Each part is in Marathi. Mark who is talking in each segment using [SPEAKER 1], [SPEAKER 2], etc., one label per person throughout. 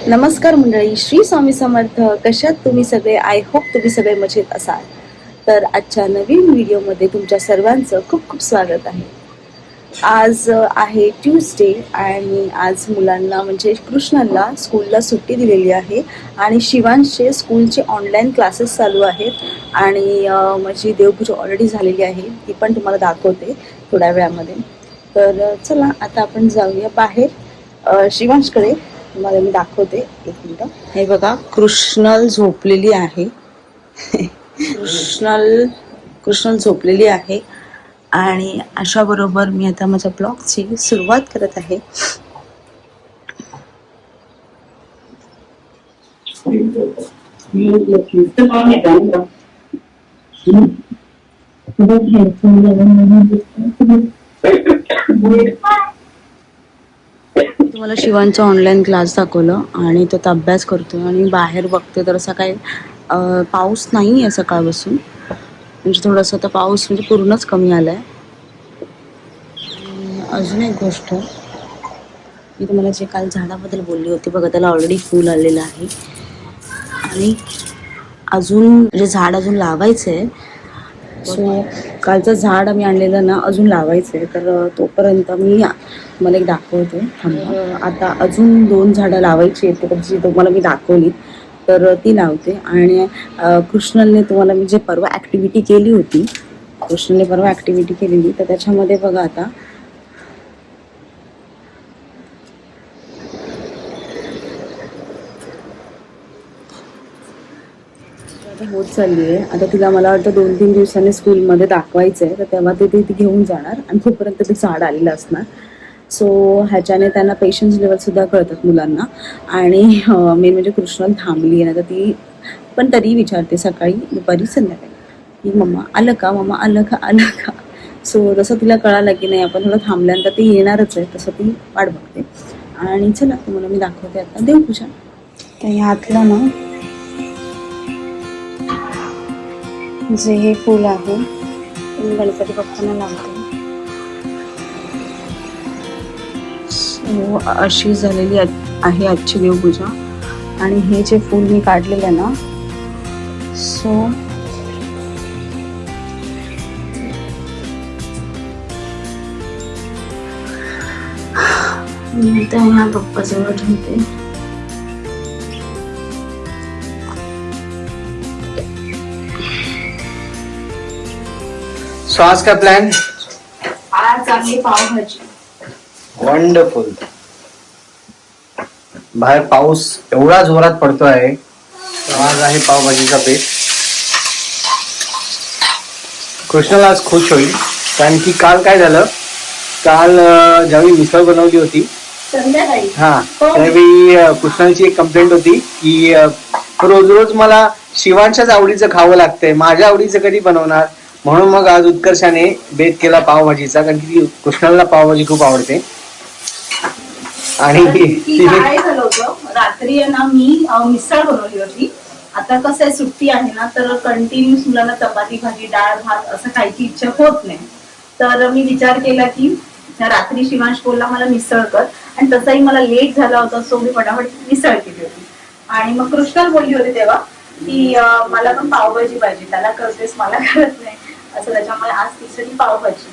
[SPEAKER 1] नमस्कार मंडळी, श्री स्वामी समर्थ. कशात तुम्ही सगळे? आय होप तुम्ही सगळे मजेत असाल. तर आजच्या नवीन व्हिडिओमध्ये तुमच्या सर्वांचं खूप खूप स्वागत आहे. आज आहे ट्यूसडे आणि आज मुलांना म्हणजे कृष्णाला स्कूलला सुट्टी दिलेली आहे आणि शिवांशचे स्कूलचे ऑनलाईन क्लासेस चालू आहेत आणि माझी देवपूजा ऑलरेडी झालेली आहे, ती पण तुम्हाला दाखवते थोड्या वेळामध्ये. तर चला आता आपण जाऊया बाहेर शिवांशकडे. तुम्हाला मी दाखवते, एक मिनिट. हे बघा, कृष्णल झोपलेली आहे. कृष्णल झोपलेली आहे आणि अशा बरोबर मी आता माझ्या ब्लॉगची सुरुवात करत आहे. तुम्हाला शिवांचा ऑनलाईन क्लास दाखवलं आणि तो अभ्यास करतोय आणि बाहेर बघते तर असा काही पाऊस नाही आहे सकाळपासून. म्हणजे थोडासा तर पाऊस म्हणजे पूर्णच कमी आलाय. अजून एक गोष्ट मी तुम्हाला जे काल झाडाबद्दल बोलली होती बघा, त्याला ऑलरेडी फूल आलेलं आहे आणि अजून म्हणजे झाड अजून लावायचं आहे. सो कालचं झाड आम्ही आणलेलं ना, अजून लावायचं आहे. तर तोपर्यंत मी मला एक दाखवते. आता अजून 2 झाडं लावायची आहेत, तर जी तुम्हाला मी दाखवली तर ती लावते. आणि कृष्णलने तुम्हाला मी जे परवा ॲक्टिव्हिटी केली होती, तर त्याच्यामध्ये बघा आता होत चालली आहे. आता तिला मला वाटतं 2-3 दिवसांनी स्कूलमध्ये दाखवायचं आहे, तर तेव्हा ती घेऊन जाणार आणि तोपर्यंत ते झाड आलेलं असणार. सो ह्याच्याने त्यांना पेशन्स लेवलसुद्धा कळतात मुलांना. आणि मेन म्हणजे कृष्णल थांबली आहे ना, तर ती पण तरी विचारते सकाळी, दुपारी, संध्याकाळी की मम्मा आलं का, मम्मा आलं का, आलं का. सो जसं तिला कळालं की नाही आपण थोडं थांबल्यानंतर ती येणारच आहे, तसं ती वाट बघते. आणि चला तुम्हाला मी दाखवते आता देवपूजा. तर ह्यातलं ना जे हे फूल आहे मी गणपती बाप्पांना लावते. सो अशी झालेली आहे आजची देवपूजा. आणि हे जे फूल मी काढलेलं ना, सो मी त्या ह्या बाप्पाजवळ ठेवते.
[SPEAKER 2] सो आज का प्लॅन?
[SPEAKER 1] आज आहे पावभाजी.
[SPEAKER 2] वंडरफुल. बाहेर पाऊस एवढा जोरात पडतोय, आज आहे पावभाजीचा बेत. कृष्णाला आज खुश होईल, कारण की काल काय झालं, काल ज्यावेळी मिसळ बनवली होती
[SPEAKER 1] संध्याकाळी
[SPEAKER 2] त्यावेळी कृष्णाची एक कंप्लेंट होती की रोज रोज मला शिवांच्याच आवडीचं खावं लागतंय, माझ्या आवडीचं कधी बनवणार. म्हणून मग आज उत्कर्षाने बेत केला पावभाजीचा, कारण की कृष्णाला पावभाजी खूप आवडते. आणि
[SPEAKER 1] काय झालं होतं, रात्री ना मी मिसळ बनवली होती. आता कसं आहे, सुट्टी आहे ना, तर कंटिन्यूस मुलांना चपाती भाजी डाळ भात असं खायची इच्छा होत नाही. तर मी विचार केला की रात्री शिवांश बोलला मला मिसळ कर, आणि तसाही मला लेट झाला होता, सो मी फटाफट मिसळ केली होती. आणि मग कृष्णा बोलली होती तेव्हा की मला पण पावभाजी पाहिजे, त्याला करतेस मला करत नाही असं, त्याच्यामुळे आज तिसरी पावभाजी.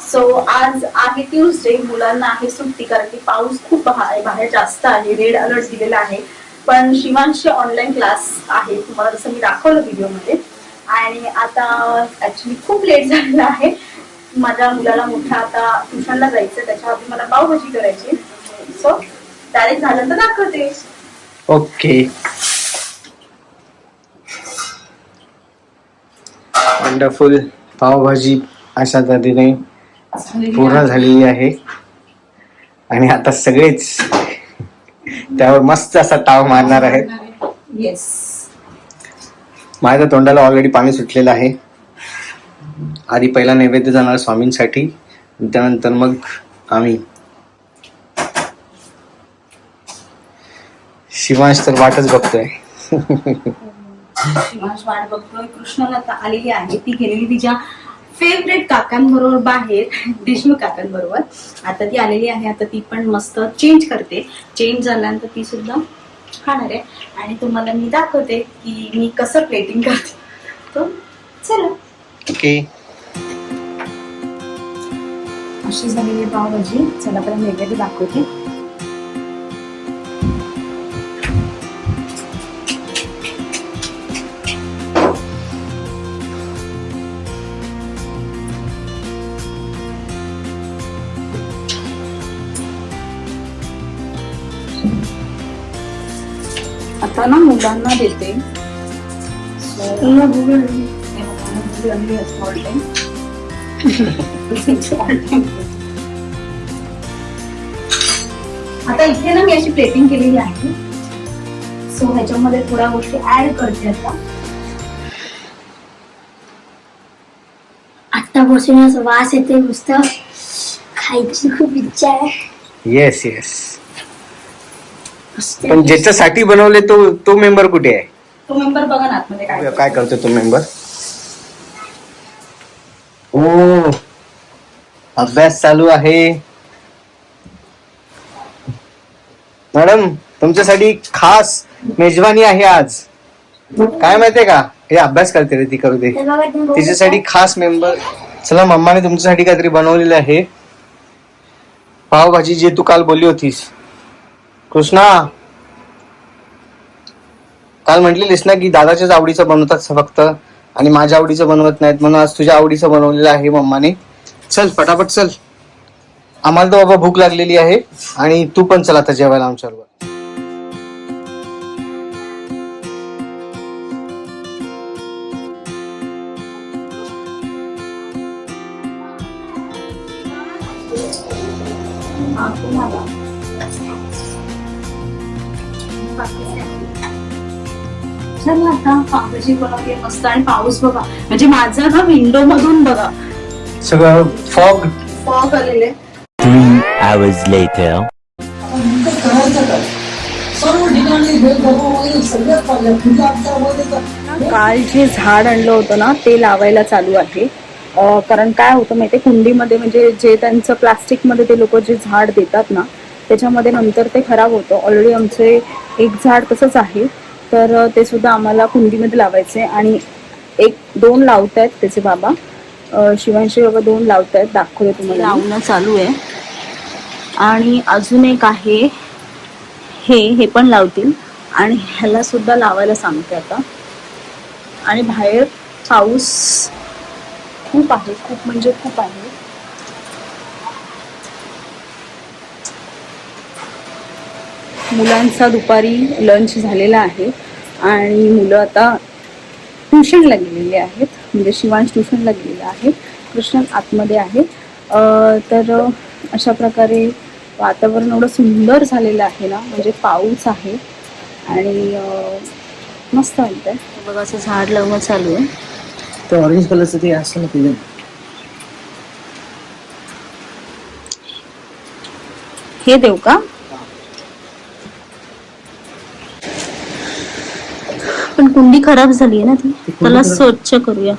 [SPEAKER 1] सो आज आहे ट्यूसडे, मुलांना आहे सुट्टी, कारण की पाऊस खूप बाहेर जास्त आहे, रेड अलर्ट दिलेला आहे. पण शिवांशचे ऑनलाईन क्लास आहे, तुम्हाला जसं मी दाखवलं व्हिडिओमध्ये. आणि आता ऍक्च्युली खूप लेट झालेला आहे. माझ्या मुलाला मोठ्या आता ट्युशनला जायचं, त्याच्या आधी मला पावभाजी करायची. सो डायरेक्ट झालं तर दाखवते.
[SPEAKER 2] Okay, wonderful. पावभाजी अशा तऱ्हेने पूर्ण झालेली आहे आणि आता सगळेच त्यावर मस्त असा ताव मारणार आहेत.
[SPEAKER 1] येस,
[SPEAKER 2] माझ्या तोंडाला ऑलरेडी पाणी सुटलेलं आहे. आधी पहिला नैवेद्य जाणार स्वामींसाठी, त्यानंतर मग आम्ही. शिवांश तर वाटच बघतोय.
[SPEAKER 1] शिवांश वाट बघतोय. कृष्णाला आता आलेली आहे, ती गेलेली तिच्या फेवरेट काकांबरोबर बाहेर, देशमुख काकांबरोबर. आता ती आलेली आहे, आता ती पण मस्त चेंज करते. चेंज झाल्यानंतर ती सुद्धा खाणार आहे आणि तुम्हाला मी दाखवते की मी कसं प्लेटिंग करते. तर चला.
[SPEAKER 2] ओके.
[SPEAKER 1] अशी झालेली पावभाजी. चला पण नैवेद्य दाखवते. आता ना मुलांना देते. आता इथे ना मी अशी प्लेटिंग केलेली आहे. सो ह्याच्यामध्ये थोड्या गोष्टी ऍड करते आता.
[SPEAKER 3] आत्तापासूनच वास येते, मस्त खायची खूप इच्छा आहे.
[SPEAKER 2] Yes yes. पण ज्याच्यासाठी बनवले तो मेंबर कुठे आहे?
[SPEAKER 1] तो मेंबर बघा ना आतमध्ये
[SPEAKER 2] काय करतो तो मेंबर? ओ, अभ्यास चालू आहे. मॅडम, तुमच्यासाठी खास मेजवानी आहे आज. काय माहितीये का? हे अभ्यास करते रे, ती करू दे. तिच्यासाठी खास मेंबर. चला, मम्माने तुमच्यासाठी काहीतरी बनवलेलं आहे. पावभाजी जे तू काल बोलली होतीस. कृष्णा, काल म्हटलेलीस ना की दादाच्याच आवडीचं बनवतात फक्त आणि माझ्या आवडीचं बनवत नाहीत, म्हणून आज तुझ्या आवडीचं बनवलेलं आहे मम्माने. चल पटापट चल, आम्हाला तर बाबा भूक लागलेली आहे आणि तू पण चल आता जेवायला आमच्याबरोबर.
[SPEAKER 1] चला आता पावभाजी बनवली मस्त. आणि पाऊस बघा, म्हणजे माझा ना विंडो मधून बघा
[SPEAKER 2] सगळं फॉग
[SPEAKER 1] फॉग आलेले.
[SPEAKER 4] 3 hours later.
[SPEAKER 1] काल जे झाड आणलं होतं ना ते लावायला चालू आहे. कारण काय होतं माहितीये, कुंडीमध्ये म्हणजे जे त्यांचं प्लास्टिकमध्ये ते लोक जे झाड देतात ना त्याच्यामध्ये नंतर ते खराब होतं. ऑलरेडी आमचे एक झाड तसंच आहे, तर ते सुद्धा आम्हाला कुंडीमध्ये लावायचे. आणि 1-2 लावतायत त्याचे बाबा, शिवांशी बाबा 2 लावतायत. दाखवते तुम्हाला, लावणं चालू आहे. आणि अजून एक आहे, हे पण लावतील आणि ह्याला सुद्धा लावायला सांगते आता. आणि बाहेर पाऊस खूप आहे, खूप म्हणजे खूप आहे. मुलांचा दुपारी लंच झालेला आहे आणि मुलं आता ट्युशनला गेलेले आहेत. म्हणजे शिवांश ट्युशनला गेलेला आहे, कृष्ण आतमध्ये आहे. तर अशा प्रकारे वातावरण एवढं सुंदर झालेलं आहे ना, म्हणजे पाऊस आहे आणि मस्त वाटतंय. बघा असं झाड लावणं चालू आहे.
[SPEAKER 2] ते ऑरेंज कलरचं ते असं ना पिलं.
[SPEAKER 1] हे देऊ का? पण कुंडी खराब झाली आहे ना ती, त्याला स्वच्छ करूया.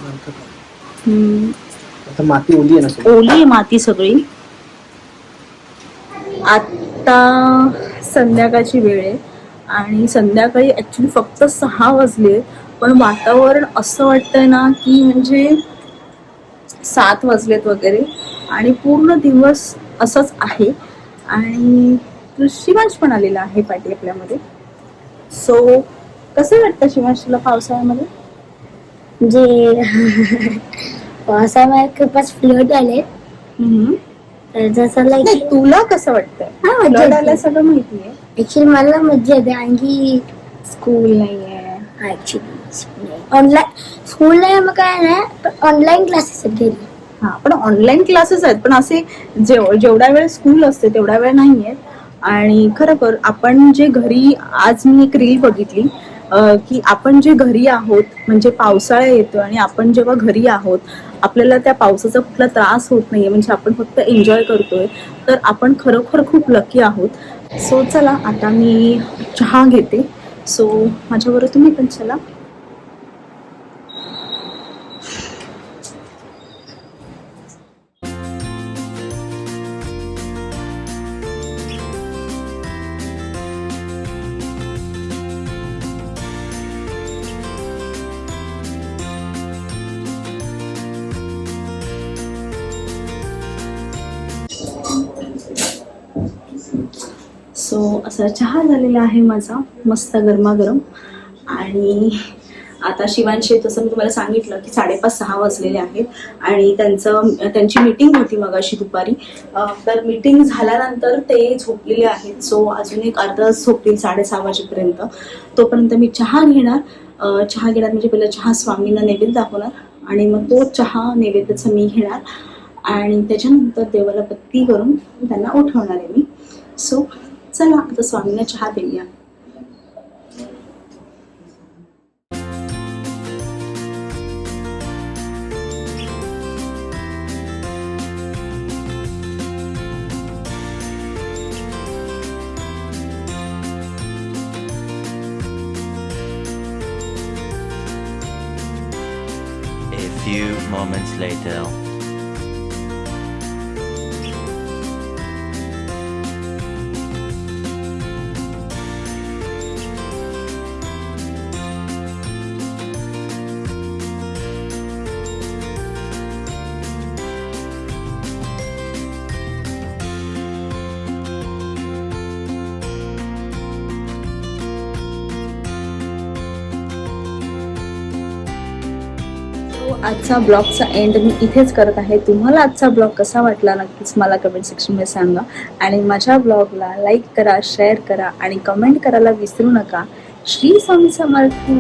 [SPEAKER 2] आता माती ओली आहे ना,
[SPEAKER 1] ओली आहे माती सगळी. आता संध्याकाळची वेळ आहे आणि संध्याकाळी ऍक्च्युली फक्त 6 वाजले, पण वातावरण असं वाटतंय ना की म्हणजे 7 वाजलेत वगैरे. आणि पूर्ण दिवस असंच आहे. आणि शिवांश पण आलेला आहे पाठी आपल्यामध्ये. सो कसं वाटतं शिवांशला पावसाळ्यामध्ये?
[SPEAKER 3] म्हणजे पावसाळ्यात खूपच फ्लड आले. जसं
[SPEAKER 1] नाही,
[SPEAKER 3] लाईक
[SPEAKER 1] तुला कसं वाटतंय?
[SPEAKER 3] मजा
[SPEAKER 1] आला
[SPEAKER 3] येते.
[SPEAKER 1] सगळं माहितीये.
[SPEAKER 3] ऍक्च्युली मला मजा येते आणखी
[SPEAKER 1] स्कूल नाहीये.
[SPEAKER 3] ऑनलाईन स्कूल नाही, मग काय नाही, ऑनलाईन क्लासेस आहेत घरी.
[SPEAKER 1] हा, पण ऑनलाईन क्लासेस आहेत, पण असे जेवढा वेळ स्कूल असते तेवढा वेळ नाहीये. आणि खरोखर आपण जे घरी, आज मी एक रील बघितली की आपण जे घरी आहोत, म्हणजे पावसाळा येतो आणि आपण जेव्हा घरी आहोत आपल्याला त्या पावसाचा कुठला त्रास होत नाहीये, म्हणजे आपण फक्त एन्जॉय करतोय, तर आपण खरोखर खूप लकी आहोत. सो चला आता मी चहा घेते. सो माझ्याबरोबर तुम्ही पण चला. असा चहा झालेला आहे माझा मस्त गरमागरम. आणि आता शिवांशी जसं मी तुम्हाला सांगितलं की 5:30-6 वाजलेले आहेत आणि त्यांची मीटिंग होती मगाशी दुपारी. तर मीटिंग झाल्यानंतर ते झोपलेले आहेत. सो अजून एक अर्धा तास झोपतील 6:30 वाजेपर्यंत. तोपर्यंत मी चहा घेणार. चहा घेणार म्हणजे पहिला चहा स्वामींना नैवेद्य दाखवणार आणि मग तो चहा नैवेद्याचा मी घेणार आणि त्याच्यानंतर देवाला बत्ती करून त्यांना उठवणार आहे मी. सो चला आता स्वामींना चहा देऊया.
[SPEAKER 4] A few moments later.
[SPEAKER 1] आजचा ब्लॉगचा एंड मी इथेच करत आहे. तुम्हाला आजचा ब्लॉग कसा वाटला नक्कीच मला कमेंट सेक्शनमध्ये सांगा आणि माझ्या ब्लॉगला लाईक करा, शेअर करा आणि कमेंट करायला विसरू नका. श्री स्वामी समर्थ.